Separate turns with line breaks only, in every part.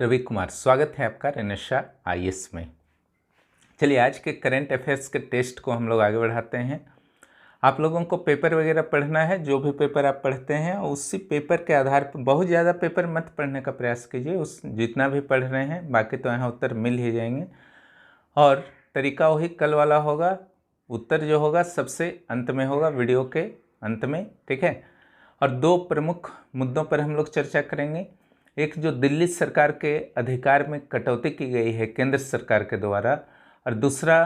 रवि कुमार, स्वागत है आपका रेनेशा आईएएस में। चलिए आज के करंट अफेयर्स के टेस्ट को हम लोग आगे बढ़ाते हैं। आप लोगों को पेपर वगैरह पढ़ना है, जो भी पेपर आप पढ़ते हैं उसी पेपर के आधार पर, बहुत ज़्यादा पेपर मत पढ़ने का प्रयास कीजिए, उस जितना भी पढ़ रहे हैं बाकी तो यहाँ उत्तर मिल ही जाएंगे। और तरीका वही कल वाला होगा, उत्तर जो होगा सबसे अंत में होगा, वीडियो के अंत में, ठीक है। और दो प्रमुख मुद्दों पर हम लोग चर्चा करेंगे। एक जो दिल्ली सरकार के अधिकार में कटौती की गई है केंद्र सरकार के द्वारा, और दूसरा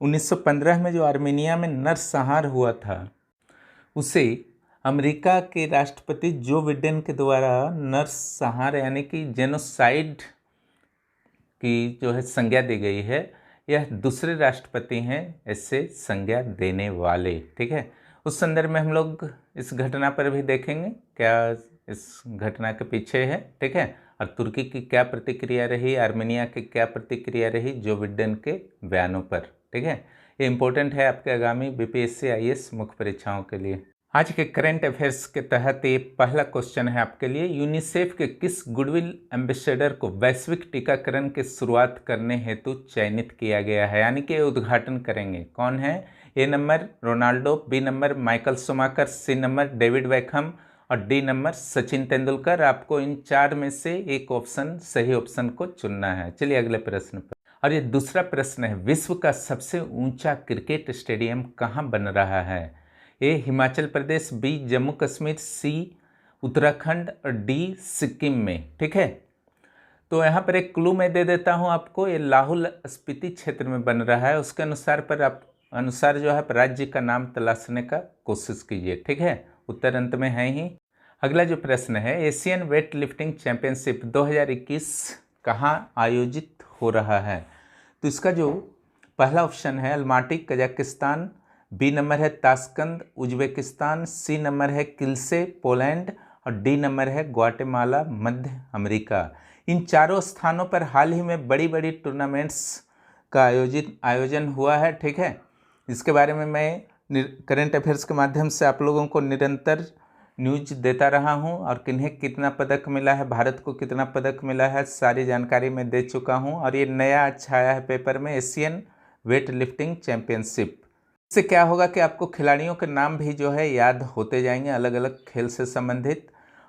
1915 में जो आर्मेनिया में नरसंहार हुआ था उसे अमेरिका के राष्ट्रपति जो बिडेन के द्वारा नरसंहार यानी कि जेनोसाइड की जो है संज्ञा दी गई है। यह दूसरे राष्ट्रपति हैं ऐसे संज्ञा देने वाले, ठीक है। उस संदर्भ में हम लोग इस घटना पर भी देखेंगे क्या इस घटना के पीछे है, ठीक है। और तुर्की की क्या प्रतिक्रिया रही, आर्मेनिया की क्या प्रतिक्रिया रही जो बिडेन के बयानों पर, ठीक है। ये इंपॉर्टेंट है आपके आगामी बीपीएससी आईएएस मुख्य परीक्षाओं के लिए। आज के करंट अफेयर्स के तहत ये पहला क्वेश्चन है आपके लिए। यूनिसेफ के किस गुडविल एम्बेसडर को वैश्विक टीकाकरण की शुरुआत करने हेतु चयनित किया गया है, यानी कि उद्घाटन करेंगे? कौन है? A number Ronaldo, B number Michael Schumacher, C number David Beckham और डी नंबर सचिन तेंदुलकर। आपको इन चार में से एक ऑप्शन, सही ऑप्शन को चुनना है। चलिए अगले प्रश्न पर। और ये दूसरा प्रश्न है, विश्व का सबसे ऊंचा क्रिकेट स्टेडियम कहाँ बन रहा है? ए हिमाचल प्रदेश, बी जम्मू कश्मीर, सी उत्तराखंड और डी सिक्किम में, ठीक है। तो यहाँ पर एक क्लू मैं दे देता हूँ आपको, ये लाहौल स्पीति क्षेत्र में बन रहा है। उसके अनुसार जो है राज्य का नाम तलाशने का कोशिश कीजिए, ठीक है। उत्तर अंत में है ही। अगला जो प्रश्न है, एशियन वेट लिफ्टिंग चैंपियनशिप 2021 कहाँ आयोजित हो रहा है? तो इसका जो पहला ऑप्शन है अल्माटी कजाकिस्तान, बी नंबर है ताशकंद उज्बेकिस्तान, सी नंबर है किल्से पोलैंड और डी नंबर है ग्वाटेमाला मध्य अमेरिका। इन चारों स्थानों पर हाल ही में बड़ी बड़ी टूर्नामेंट्स का आयोजन हुआ है, ठीक है। इसके बारे में मैं करंट अफेयर्स के माध्यम से आप लोगों को निरंतर न्यूज देता रहा हूं, और किन्हें कितना पदक मिला है, भारत को कितना पदक मिला है, सारी जानकारी मैं दे चुका हूं। और ये नया अच्छा आया है पेपर में, एशियन वेट लिफ्टिंग चैंपियनशिप। इससे क्या होगा कि आपको खिलाड़ियों के नाम भी जो है याद होते जाएंगे, अलग अलग खेल से संबंधित,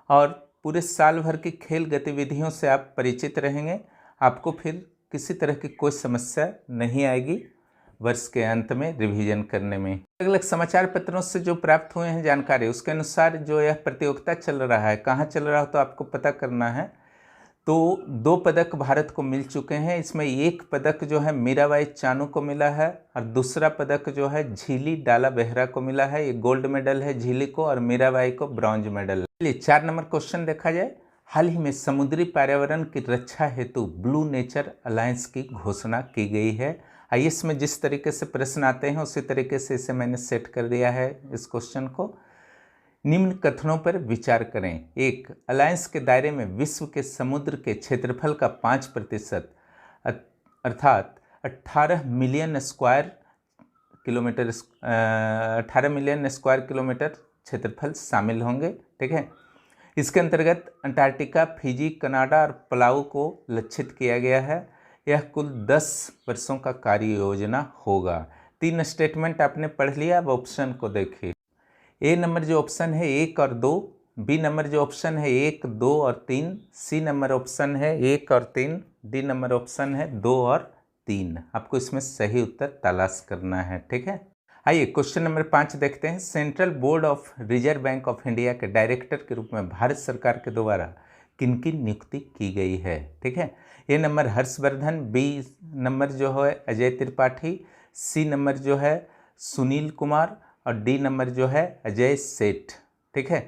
और पूरे साल भर की खेल गतिविधियों से आप परिचित रहेंगे। आपको फिर किसी तरह की कोई समस्या नहीं आएगी वर्ष के अंत में रिवीजन करने में। अलग अलग समाचार पत्रों से जो प्राप्त हुए हैं जानकारी, उसके अनुसार जो यह प्रतियोगिता चल रहा है, कहाँ चल रहा हो तो आपको पता करना है। तो 2 पदक भारत को मिल चुके हैं। इसमें एक पदक जो है मीराबाई चानू को मिला है, और दूसरा पदक जो है झीली डाला बेहरा को मिला है। ये गोल्ड मेडल है झीली को, और मीराबाई को ब्रॉन्ज मेडल। चलिए 4 नंबर क्वेश्चन देखा जाए। हाल ही में समुद्री पर्यावरण की रक्षा हेतु ब्लू नेचर अलायंस की घोषणा की गई है। आईएएस में जिस तरीके से प्रश्न आते हैं उसी तरीके से इसे मैंने सेट कर दिया है इस क्वेश्चन को। निम्न कथनों पर विचार करें। एक, अलायंस के दायरे में विश्व के समुद्र के क्षेत्रफल का 5% अर्थात 18 मिलियन स्क्वायर किलोमीटर क्षेत्रफल शामिल होंगे, ठीक है। इसके अंतर्गत अंटार्कटिका, फिजी, कनाडा और पलाऊ को लक्षित किया गया है। यह कुल 10 वर्षों का कार्य योजना होगा। 3 स्टेटमेंट आपने पढ़ लिया, अब ऑप्शन को देखिए। ए नंबर जो ऑप्शन है 1 और 2, बी नंबर जो ऑप्शन है 1, 2 और 3, सी नंबर ऑप्शन है 1 और 3, डी नंबर ऑप्शन है 2 और 3। आपको इसमें सही उत्तर तलाश करना है, ठीक है। आइए क्वेश्चन नंबर 5 देखते हैं। Central board of reserve bank of India के डायरेक्टर के रूप में भारत सरकार के द्वारा किनकी नियुक्ति की गई है, ठीक है। A number Harshvardhan, B number जो है अजय त्रिपाठी, सी नंबर जो है सुनील कुमार और डी नंबर जो है अजय सेठ, ठीक है।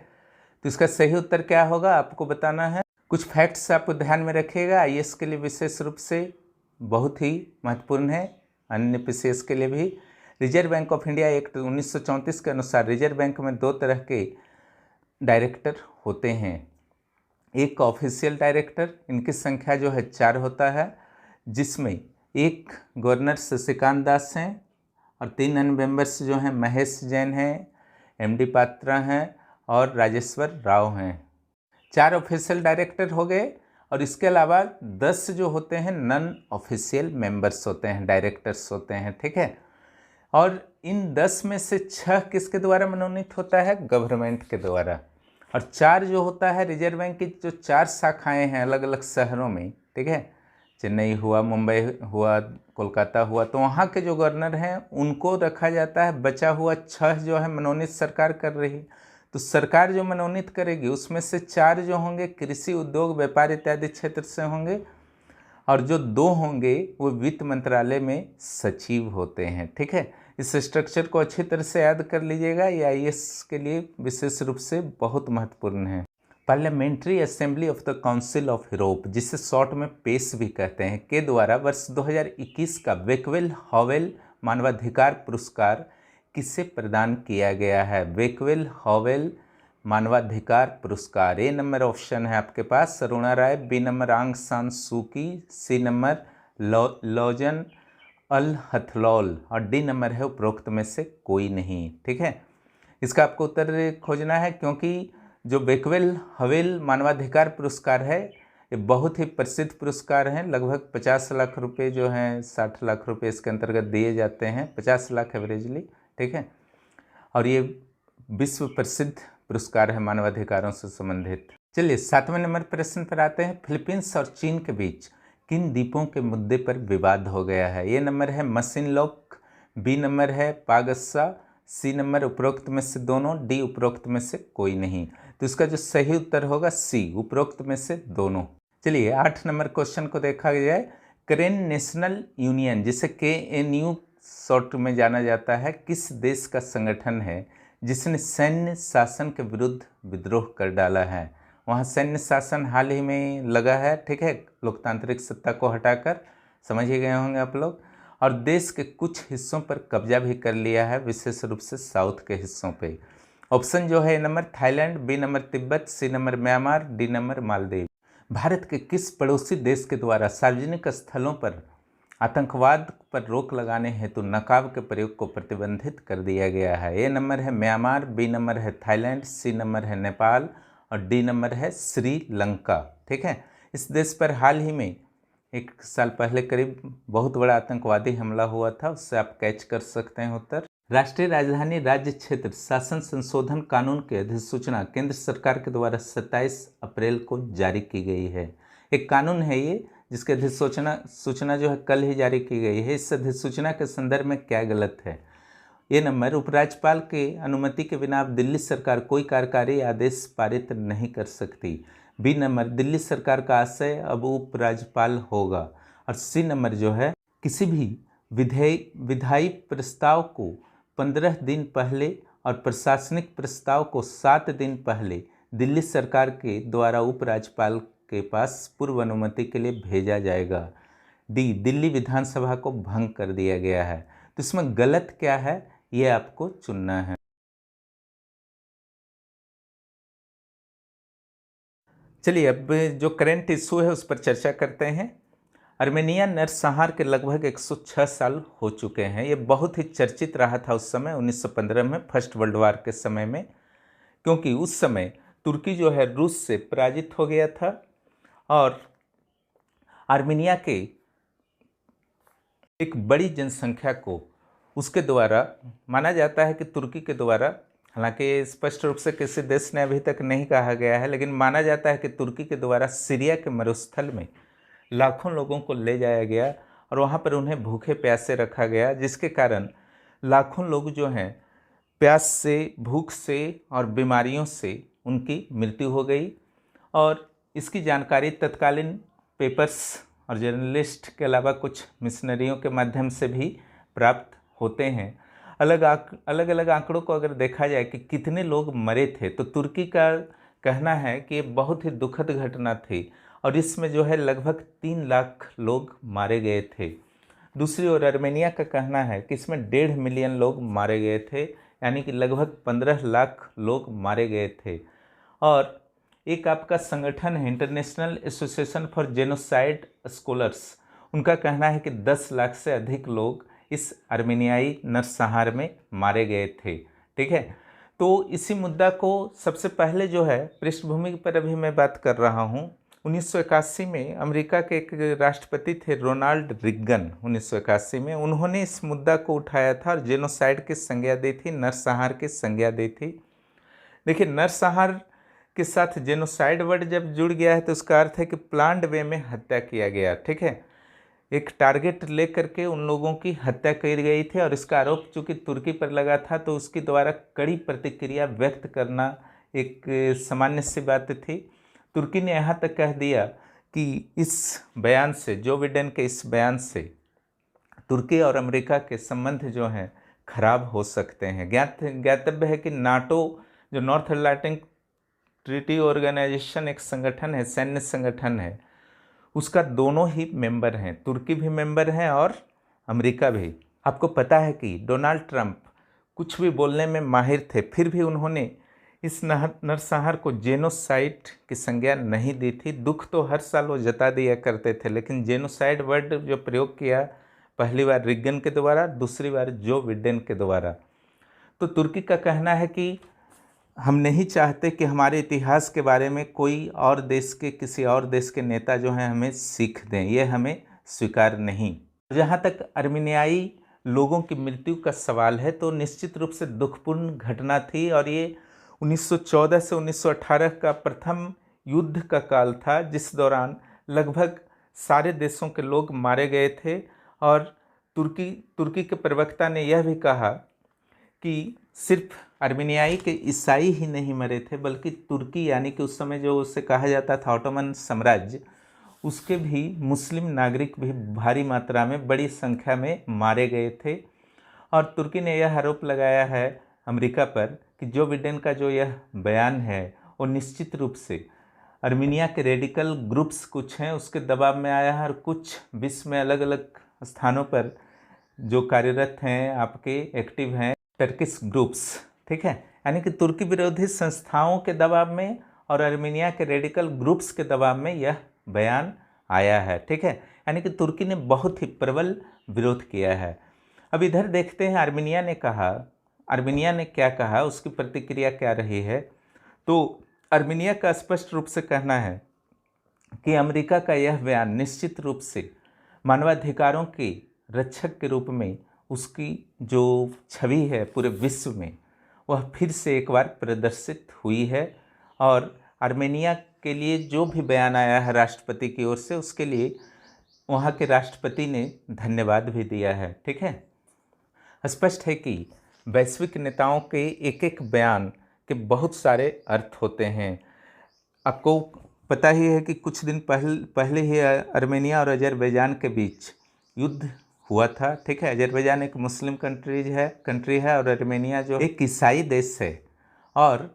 तो इसका सही उत्तर क्या होगा आपको बताना है। कुछ फैक्ट्स आपको ध्यान में रखिएगा, आईएएस के लिए विशेष रूप से बहुत ही महत्वपूर्ण है, अन्य पीसीएस के लिए भी। Reserve bank of India act 1934 के अनुसार रिजर्व बैंक में 2 तरह के डायरेक्टर होते हैं। एक ऑफिशियल डायरेक्टर, इनकी संख्या जो है 4 होता है, जिसमें एक गवर्नर शशिकांत दास हैं और 3 अन्य मेंबर्स जो हैं महेश जैन हैं, एमडी पात्रा हैं और राजेश्वर राव हैं। 4 ऑफिशियल डायरेक्टर हो गए, और इसके अलावा 10 जो होते हैं नॉन ऑफिशियल मेंबर्स होते हैं, डायरेक्टर्स होते हैं, ठीक है। और इन 10 में से 6 किसके द्वारा मनोनीत होता है? गवर्नमेंट के द्वारा। और 4 जो होता है रिजर्व बैंक की जो 4 शाखाएं हैं अलग अलग शहरों में, ठीक है, चेन्नई हुआ, मुंबई हुआ, कोलकाता हुआ, तो वहाँ के जो गवर्नर हैं उनको रखा जाता है। बचा हुआ 6 जो है मनोनीत सरकार कर रही है। तो सरकार जो मनोनीत करेगी उसमें से 4 जो होंगे कृषि, उद्योग, व्यापार इत्यादि क्षेत्र से होंगे, और जो 2 होंगे वो वित्त मंत्रालय में सचिव होते हैं, ठीक है। इस स्ट्रक्चर को अच्छी तरह से याद कर लीजिएगा, ये आईएएस के लिए विशेष रूप से बहुत महत्वपूर्ण है। Parliamentary assembly of the council of Europe, जिसे शॉर्ट में पेस भी कहते हैं, के द्वारा वर्ष 2021 का बेकवेल हावेल मानवाधिकार पुरस्कार किसे प्रदान किया गया है? बेकवेल हावेल मानवाधिकार पुरस्कार। ए नंबर ऑप्शन है आपके पास अरुणा राय, बी नंबर आंग सान सूकी, सी नंबर लॉजन अल हथलौल, और डी नंबर है उपरोक्त में से कोई नहीं, ठीक है। इसका आपको उत्तर खोजना है, क्योंकि जो बेकवेल हावेल मानवाधिकार पुरस्कार है ये बहुत ही प्रसिद्ध पुरस्कार हैं। लगभग 50 लाख रुपए जो हैं, 60 लाख रुपए इसके अंतर्गत दिए जाते हैं, 50 लाख एवरेजली, ठीक है। और ये विश्व प्रसिद्ध पुरस्कार है मानवाधिकारों से संबंधित। चलिए 7वें नंबर प्रश्न पर आते हैं। फिलीपींस और चीन के बीच किन द्वीपों के मुद्दे पर विवाद हो गया है? ये नंबर है मसिनलॉक, बी नंबर है पागस्सा, सी नंबर उपरोक्त में से दोनों, डी उपरोक्त में से कोई नहीं। तो इसका जो सही उत्तर होगा सी, उपरोक्त में से दोनों। चलिए 8 नंबर क्वेश्चन को देखा जाए। करेन नेशनल यूनियन, जिसे KNU शॉर्ट में जाना जाता है, किस देश का संगठन है जिसने सैन्य शासन के विरुद्ध विद्रोह कर डाला है? वहाँ सैन्य शासन हाल ही में लगा है, ठीक है, लोकतांत्रिक सत्ता को हटाकर, समझ ही गए होंगे आप लोग, और देश के कुछ हिस्सों पर कब्जा भी कर लिया है, विशेष रूप से साउथ के हिस्सों पे। ऑप्शन जो है number Thailand, B number Tibet, C number Myanmar, D number Maldives. Bharat के किस पड़ोसी देश के द्वारा सार्वजनिक स्थलों पर आतंकवाद पर रोक लगाने हेतु नकाब के प्रयोग को प्रतिबंधित कर दिया गया है? ए नंबर है म्यांमार, बी नंबर है थाईलैंड, सी नंबर है नेपाल, और डी नंबर है श्रीलंका, ठीक है। इस देश पर हाल ही में 1 साल पहले करीब बहुत बड़ा आतंकवादी हमला हुआ था, उससे आप कैच कर सकते हैं उत्तर। राष्ट्रीय राजधानी राज्य क्षेत्र शासन संशोधन कानून की अधिसूचना केंद्र सरकार के द्वारा 27 अप्रैल को जारी की गई है। एक कानून है ये, जिसकी सूचना जो है कल ही जारी की गई है। इस अधिसूचना के संदर्भ में क्या गलत है? ये नंबर, उपराज्यपाल के अनुमति के बिना अब दिल्ली सरकार कोई कार्यकारी आदेश पारित नहीं कर सकती। बी नंबर, दिल्ली सरकार का आशय अब उपराज्यपाल होगा। और सी नंबर जो है, किसी भी विधायी प्रस्ताव को 15 दिन पहले और प्रशासनिक प्रस्ताव को 7 दिन पहले दिल्ली सरकार के द्वारा उपराज्यपाल के पास पूर्व अनुमति के लिए भेजा जाएगा। डी, दिल्ली विधानसभा को भंग कर दिया गया है। तो इसमें गलत क्या है ये आपको चुनना है। चलिए अब जो करंट इशू है उस पर चर्चा करते हैं। आर्मेनिया नरसंहार के लगभग 106 साल हो चुके हैं। ये बहुत ही चर्चित रहा था उस समय 1915 में, फर्स्ट वर्ल्ड वॉर के समय में, क्योंकि उस समय तुर्की जो है रूस से पराजित हो गया था और आर्मेनिया के एक बड़ी जनसंख्या को उसके द्वारा माना जाता है कि तुर्की के द्वारा, हालांकि स्पष्ट रूप से किसी देश ने अभी तक नहीं कहा गया है, लेकिन माना जाता है कि तुर्की के द्वारा सीरिया के मरुस्थल में लाखों लोगों को ले जाया गया और वहाँ पर उन्हें भूखे प्यासे रखा गया, जिसके कारण लाखों लोग जो हैं प्यास से, भूख से और बीमारियों से उनकी मृत्यु हो गई। और इसकी जानकारी तत्कालीन पेपर्स और जर्नलिस्ट के अलावा कुछ मिशनरियों के माध्यम से भी प्राप्त होते हैं। अलग अलग आंकड़ों को अगर देखा जाए कि कितने लोग मरे थे, तो तुर्की का कहना है कि ये बहुत ही दुखद घटना थी और इसमें जो है लगभग 3 लाख लोग मारे गए थे। दूसरी ओर आर्मेनिया का कहना है कि इसमें 1.5 मिलियन लोग मारे गए थे, यानी कि लगभग 15 लाख लोग मारे गए थे। और एक आपका संगठन है international association for genocide scholars, उनका कहना है कि 10 लाख से अधिक लोग इस आर्मेनियाई नरसंहार में मारे गए थे, ठीक है। तो इसी मुद्दा को सबसे पहले जो है पृष्ठभूमि पर अभी मैं बात कर रहा हूँ, 1981 में अमेरिका के एक राष्ट्रपति थे रोनाल्ड रिगन, 1981 में उन्होंने इस मुद्दा को उठाया था और जेनोसाइड की संज्ञा दी थी, नरसंहार की संज्ञा दी थी। देखिए, नरसंहार के साथ जेनोसाइड वर्ड जब जुड़ गया है तो उसका अर्थ है कि प्लान्ड वे में हत्या किया गया, ठीक है। एक टारगेट लेकर के उन लोगों की हत्या की गई थी और इसका आरोप चूंकि तुर्की पर लगा था तो उसके द्वारा कड़ी प्रतिक्रिया व्यक्त करना एक सामान्य सी बात थी। तुर्की ने यहाँ तक कह दिया कि इस बयान से, जो बिडेन के इस बयान से तुर्की और अमेरिका के संबंध जो हैं खराब हो सकते हैं। ज्ञातव्य है कि नाटो, जो नॉर्थ अटलांटिक ट्रीटी ऑर्गेनाइजेशन एक संगठन है, सैन्य संगठन है, उसका दोनों ही मेंबर हैं, तुर्की भी मेंबर हैं और अमेरिका भी। आपको पता है कि डोनाल्ड ट्रंप कुछ भी बोलने में माहिर थे, फिर भी उन्होंने इस नरसंहार को जेनोसाइड की संज्ञा नहीं दी थी। दुख तो हर साल वो जता दिया करते थे, लेकिन जेनोसाइड वर्ड जो प्रयोग किया, पहली बार रिगन के द्वारा, दूसरी बार जो बिडेन के द्वारा। तो तुर्की का कहना है कि हम नहीं चाहते कि हमारे इतिहास के बारे में कोई और देश के, किसी और देश के नेता जो हैं हमें सीख दें, ये हमें स्वीकार नहीं। जहाँ तक अर्मीनियाई लोगों की मृत्यु का सवाल है तो निश्चित रूप से दुखपूर्ण घटना थी और ये 1914 से 1918 का प्रथम युद्ध का काल था, जिस दौरान लगभग सारे देशों के लोग मारे गए थे। और तुर्की के प्रवक्ता ने यह भी कहा कि सिर्फ अर्मीनियाई के ईसाई ही नहीं मरे थे, बल्कि तुर्की, यानी कि उस समय जो उसे कहा जाता था ऑटोमन साम्राज्य, उसके भी मुस्लिम नागरिक भी भारी मात्रा में, बड़ी संख्या में मारे गए थे। और तुर्की ने यह आरोप लगाया है अमेरिका पर कि जो बिडेन का जो यह बयान है वो निश्चित रूप से अर्मीनिया के रेडिकल ग्रुप्स कुछ हैं उसके दबाव में आया है, और कुछ विश्व में अलग अलग स्थानों पर जो कार्यरत हैं, आपके एक्टिव हैं टर्किश ग्रुप्स, ठीक है, यानी कि तुर्की विरोधी संस्थाओं के दबाव में और अर्मीनिया के रेडिकल ग्रुप्स के दबाव में यह बयान आया है, ठीक है। यानी कि तुर्की ने बहुत ही प्रबल विरोध किया है। अब इधर देखते हैं अर्मीनिया ने क्या कहा, उसकी प्रतिक्रिया क्या रही है। तो अर्मीनिया का स्पष्ट रूप से कहना है कि अमेरिका का यह बयान निश्चित रूप से मानवाधिकारों के रक्षक के रूप में उसकी जो छवि है पूरे विश्व में, वह फिर से एक बार प्रदर्शित हुई है। और आर्मेनिया के लिए जो भी बयान आया है राष्ट्रपति की ओर से, उसके लिए वहाँ के राष्ट्रपति ने धन्यवाद भी दिया है, ठीक है। स्पष्ट है कि वैश्विक नेताओं के एक एक बयान के बहुत सारे अर्थ होते हैं। आपको पता ही है कि कुछ दिन पहले ही आर्मेनिया और अजरबैजान के बीच युद्ध हुआ था, ठीक है। अजरबैजान एक मुस्लिम कंट्री है और आर्मेनिया जो एक ईसाई देश है, और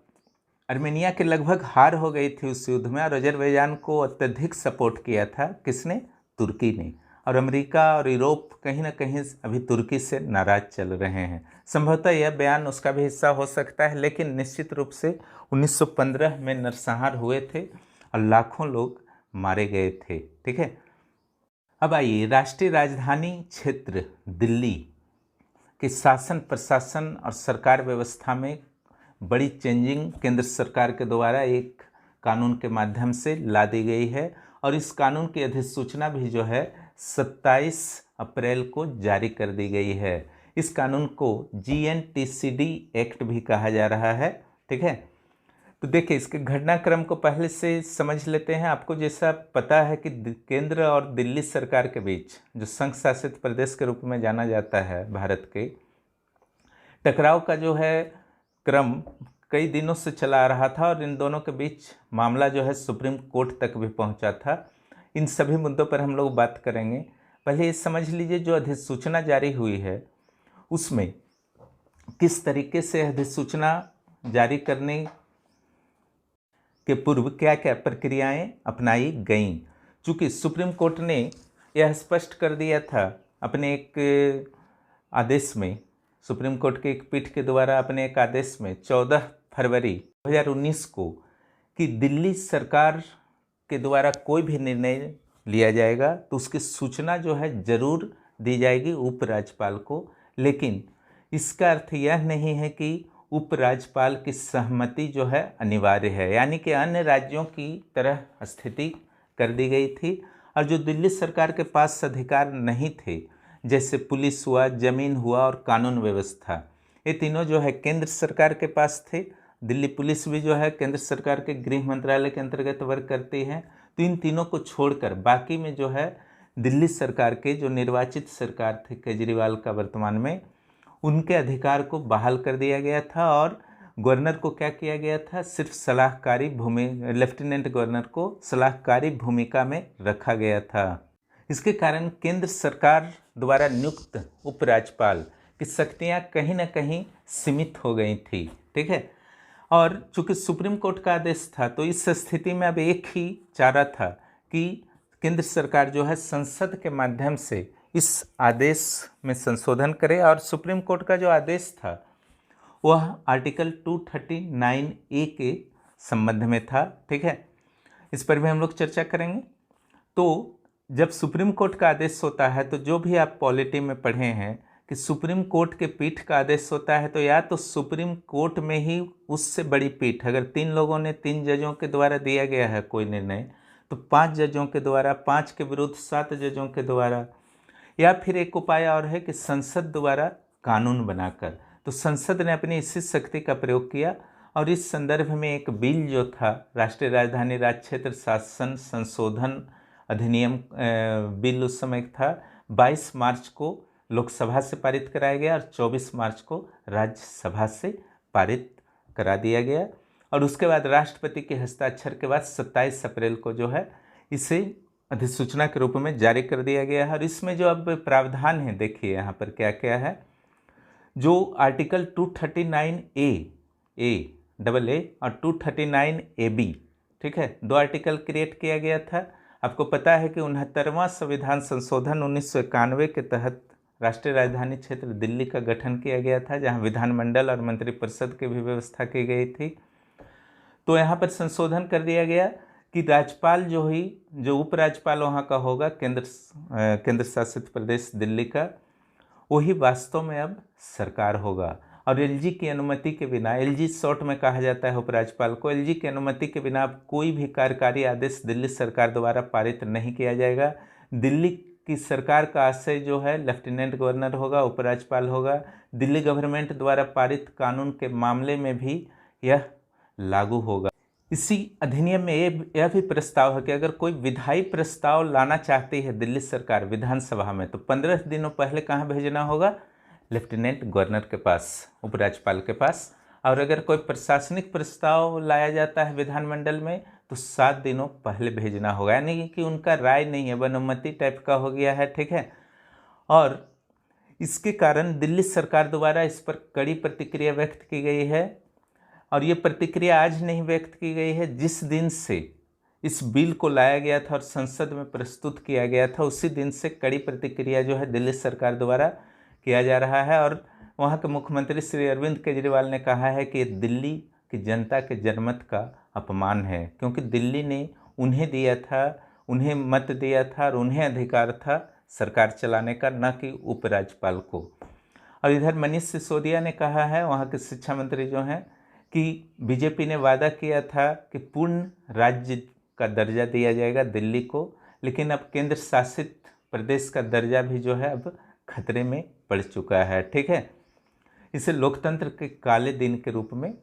आर्मेनिया के लगभग हार हो गई थी उस युद्ध में, और अजरबैजान को अत्यधिक सपोर्ट किया था किसने? तुर्की ने। और अमेरिका और यूरोप कहीं ना कहीं अभी तुर्की से नाराज चल रहे हैं। संभवतः यह बयान उसका भी हिस्सा हो सकता है, लेकिन निश्चित रूप से 1915 में नरसंहार हुए थे और लाखों लोग मारे गए थे, ठीक है। अब आइए, राष्ट्रीय राजधानी क्षेत्र दिल्ली के शासन, प्रशासन और सरकार व्यवस्था में बड़ी चेंजिंग केंद्र सरकार के द्वारा एक कानून के माध्यम से ला दी गई है, और इस कानून की अधिसूचना भी जो है 27 अप्रैल को जारी कर दी गई है। इस कानून को GNTCD एक्ट भी कहा जा रहा है, ठीक है। तो देखिए, इसके घटनाक्रम को पहले से समझ लेते हैं। आपको जैसा पता है कि केंद्र और दिल्ली सरकार के बीच, जो संघ शासित प्रदेश के रूप में जाना जाता है भारत के, टकराव का जो है क्रम कई दिनों से चला आ रहा था, और इन दोनों के बीच मामला जो है सुप्रीम कोर्ट तक भी पहुंचा था। इन सभी मुद्दों पर हम लोग बात करेंगे। पहले ये समझ लीजिए, जो अधिसूचना जारी हुई है उसमें किस तरीके से अधिसूचना जारी करने के पूर्व क्या क्या प्रक्रियाएं अपनाई गईं। चूँकि सुप्रीम कोर्ट ने यह स्पष्ट कर दिया था अपने एक आदेश में, सुप्रीम कोर्ट के एक पीठ के द्वारा अपने एक आदेश में 14 फरवरी 2019 को, कि दिल्ली सरकार के द्वारा कोई भी निर्णय लिया जाएगा तो उसकी सूचना जो है ज़रूर दी जाएगी उपराज्यपाल को। लेकिन इसका अर्थ यह नहीं है कि उपराज्यपाल की सहमति जो है अनिवार्य है, यानी कि अन्य राज्यों की तरह स्थिति कर दी गई थी, और जो दिल्ली सरकार के पास अधिकार नहीं थे, जैसे पुलिस हुआ, जमीन हुआ और कानून व्यवस्था, ये तीनों जो है केंद्र सरकार के पास थे। दिल्ली पुलिस भी जो है केंद्र सरकार के गृह मंत्रालय के अंतर्गत वर्क करती है। तो इन तीनों को छोड़कर बाकी में जो है दिल्ली सरकार के जो निर्वाचित सरकार थे केजरीवाल का वर्तमान में, उनके अधिकार को बहाल कर दिया गया था, और गवर्नर को क्या किया गया था, सिर्फ सलाहकारी लेफ्टिनेंट गवर्नर को सलाहकारी भूमिका में रखा गया था। इसके कारण केंद्र सरकार द्वारा नियुक्त उपराज्यपाल की शक्तियाँ कहीं ना कहीं सीमित हो गई थी, ठीक है। और चूंकि सुप्रीम कोर्ट का आदेश था, तो इस स्थिति में अब एक ही चारा था कि केंद्र सरकार जो है संसद के माध्यम से इस आदेश में संशोधन करे, और सुप्रीम कोर्ट का जो आदेश था वह आर्टिकल 239A के संबंध में था, ठीक है। इस पर भी हम लोग चर्चा करेंगे। तो जब सुप्रीम कोर्ट का आदेश होता है, तो जो भी आप पॉलिटी में पढ़े हैं कि सुप्रीम कोर्ट के पीठ का आदेश होता है, तो या तो सुप्रीम कोर्ट में ही उससे बड़ी पीठ, अगर 3 लोगों ने 3 जजों के द्वारा दिया गया है कोई निर्णय, तो 5 जजों के द्वारा, 5 के विरुद्ध 7 जजों के द्वारा, या फिर एक उपाय और है कि संसद द्वारा कानून बनाकर। तो संसद ने अपनी इसी शक्ति का प्रयोग किया, और इस संदर्भ में एक बिल जो था, राष्ट्रीय राजधानी राज्य क्षेत्र शासन संशोधन अधिनियम बिल उस समय था, 22 मार्च को लोकसभा से पारित कराया गया और 24 मार्च को राज्यसभा से पारित करा दिया गया, और उसके बाद राष्ट्रपति के हस्ताक्षर के बाद 27 अप्रैल को जो है इसे अधिसूचना के रूप में जारी कर दिया गया है। और इसमें जो अब प्रावधान है, देखिए यहाँ पर क्या क्या है। जो आर्टिकल 239A और 239AB, ठीक है, 2 आर्टिकल क्रिएट किया गया था। आपको पता है कि 69वां संविधान संशोधन 1991 के तहत राष्ट्रीय राजधानी क्षेत्र दिल्ली का गठन किया गया था, जहां विधानमंडल और मंत्रिपरिषद की भी व्यवस्था की गई थी। तो यहाँ पर संशोधन कर दिया गया कि राज्यपाल जो उपराज्यपाल वहाँ का होगा, केंद्र शासित प्रदेश दिल्ली का, वही वास्तव में अब सरकार होगा। और एलजी की अनुमति के बिना, एलजी शॉर्ट में कहा जाता है उपराज्यपाल को, एलजी की अनुमति के बिना कोई भी कार्यकारी आदेश दिल्ली सरकार द्वारा पारित नहीं किया जाएगा। दिल्ली की सरकार का आशय जो है लेफ्टिनेंट गवर्नर होगा, उपराज्यपाल होगा। दिल्ली गवर्नमेंट द्वारा पारित कानून के मामले में भी यह लागू होगा। इसी अधिनियम में यह भी प्रस्ताव है कि अगर कोई विधायी प्रस्ताव लाना चाहती है दिल्ली सरकार विधानसभा में, तो 15 दिनों पहले कहाँ भेजना होगा, लेफ्टिनेंट गवर्नर के पास, उपराज्यपाल के पास। और अगर कोई प्रशासनिक प्रस्ताव लाया जाता है विधानमंडल में, तो 7 दिनों पहले भेजना होगा, यानी कि उनका राय नहीं है, अनुमति टाइप का हो गया है, ठीक है। और इसके कारण दिल्ली सरकार द्वारा इस पर कड़ी प्रतिक्रिया व्यक्त की गई है, और ये प्रतिक्रिया आज नहीं व्यक्त की गई है, जिस दिन से इस बिल को लाया गया था और संसद में प्रस्तुत किया गया था, उसी दिन से कड़ी प्रतिक्रिया जो है दिल्ली सरकार द्वारा किया जा रहा है। और वहाँ के मुख्यमंत्री श्री अरविंद केजरीवाल ने कहा है कि दिल्ली की जनता के जनमत का अपमान है, क्योंकि दिल्ली ने उन्हें दिया था, उन्हें मत दिया था और उन्हें अधिकार था सरकार चलाने का, न कि उपराज्यपाल को। और इधर मनीष सिसोदिया ने कहा है, वहाँ के शिक्षा मंत्री जो हैं, कि बीजेपी ने वादा किया था कि पूर्ण राज्य का दर्जा दिया जाएगा दिल्ली को, लेकिन अब केंद्र शासित प्रदेश का दर्जा भी जो है अब खतरे में पड़ चुका है, ठीक है। इसे लोकतंत्र के काले दिन के रूप में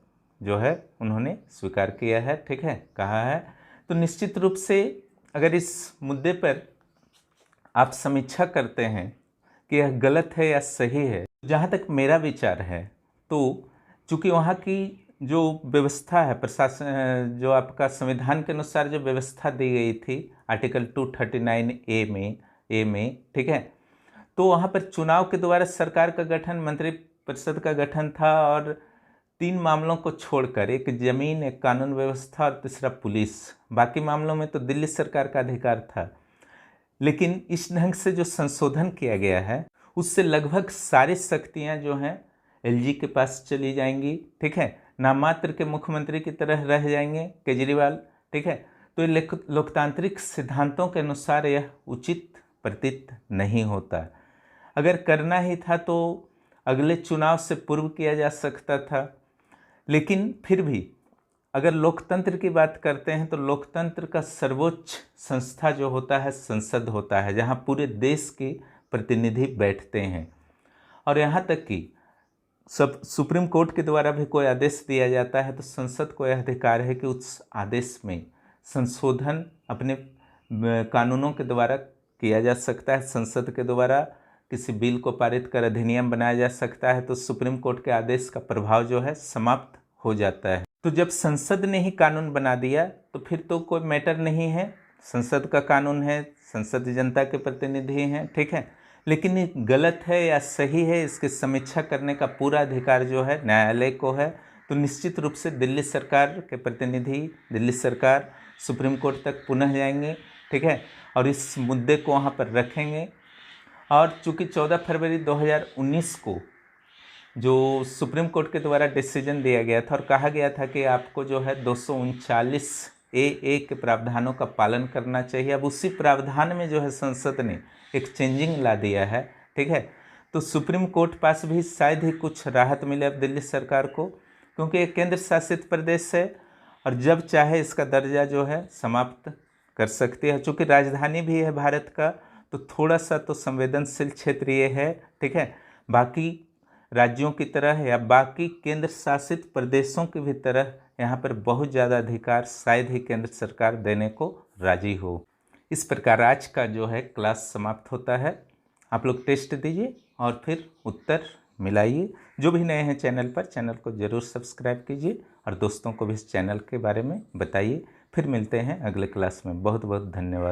जो है उन्होंने स्वीकार किया है, ठीक है, कहा है। तो निश्चित रूप से अगर इस मुद्दे पर आप समीक्षा करते हैं कि यह गलत है या सही है, जहाँ तक मेरा विचार है, तो चूँकि वहाँ की जो व्यवस्था है, प्रशासन जो आपका संविधान के अनुसार जो व्यवस्था दी गई थी आर्टिकल 239A में, ठीक है, तो वहाँ पर चुनाव के द्वारा सरकार का गठन, मंत्रिपरिषद का गठन था, और 3 मामलों को छोड़कर, एक जमीन, एक कानून व्यवस्था और तीसरा पुलिस, बाकी मामलों में तो दिल्ली सरकार का अधिकार था। लेकिन इस ढंग से जो संशोधन किया गया है, उससे लगभग सारी शक्तियाँ जो हैं एलजी के पास चली जाएंगी, ठीक है, नामात्र के मुख्यमंत्री की तरह रह जाएंगे केजरीवाल, ठीक है। तो ये लोकतांत्रिक सिद्धांतों के अनुसार यह उचित प्रतीत नहीं होता। अगर करना ही था तो अगले चुनाव से पूर्व किया जा सकता था, लेकिन फिर भी अगर लोकतंत्र की बात करते हैं तो लोकतंत्र का सर्वोच्च संस्था जो होता है संसद होता है, जहाँ पूरे देश के प्रतिनिधि बैठते हैं। और यहाँ तक कि सब सुप्रीम कोर्ट के द्वारा भी कोई आदेश दिया जाता है तो संसद को यह अधिकार है कि उस आदेश में संशोधन अपने कानूनों के द्वारा किया जा सकता है। संसद के द्वारा किसी बिल को पारित कर अधिनियम बनाया जा सकता है तो सुप्रीम कोर्ट के आदेश का प्रभाव जो है समाप्त हो जाता है। तो जब संसद ने ही कानून बना दिया तो फिर तो कोई मैटर नहीं है, संसद का कानून है, संसद जनता के प्रतिनिधि हैं, ठीक है। लेकिन ये गलत है या सही है इसकी समीक्षा करने का पूरा अधिकार जो है न्यायालय को है। तो निश्चित रूप से दिल्ली सरकार के प्रतिनिधि, दिल्ली सरकार सुप्रीम कोर्ट तक पुनः जाएंगे, ठीक है, और इस मुद्दे को वहाँ पर रखेंगे। और चूँकि 14 फरवरी 2019 को जो सुप्रीम कोर्ट के द्वारा डिसीजन दिया गया था और कहा गया था कि आपको जो है 239A के प्रावधानों का पालन करना चाहिए, अब उसी प्रावधान में जो है संसद ने एक चेंजिंग ला दिया है, ठीक है। तो सुप्रीम कोर्ट पास भी शायद ही कुछ राहत मिले अब दिल्ली सरकार को, क्योंकि एक केंद्र शासित प्रदेश है और जब चाहे इसका दर्जा जो है समाप्त कर सकती है। चूँकि राजधानी भी है भारत का तो थोड़ा सा तो संवेदनशील क्षेत्र ये है, ठीक है। बाकी राज्यों की तरह या बाकी केंद्र शासित प्रदेशों की भी तरह यहाँ पर बहुत ज़्यादा अधिकार शायद ही केंद्र सरकार देने को राजी हो। इस प्रकार आज का जो है क्लास समाप्त होता है। आप लोग टेस्ट दीजिए और फिर उत्तर मिलाइए। जो भी नए हैं चैनल पर, चैनल को ज़रूर सब्सक्राइब कीजिए और दोस्तों को भी इस चैनल के बारे में बताइए। फिर मिलते हैं अगले क्लास में। बहुत बहुत धन्यवाद।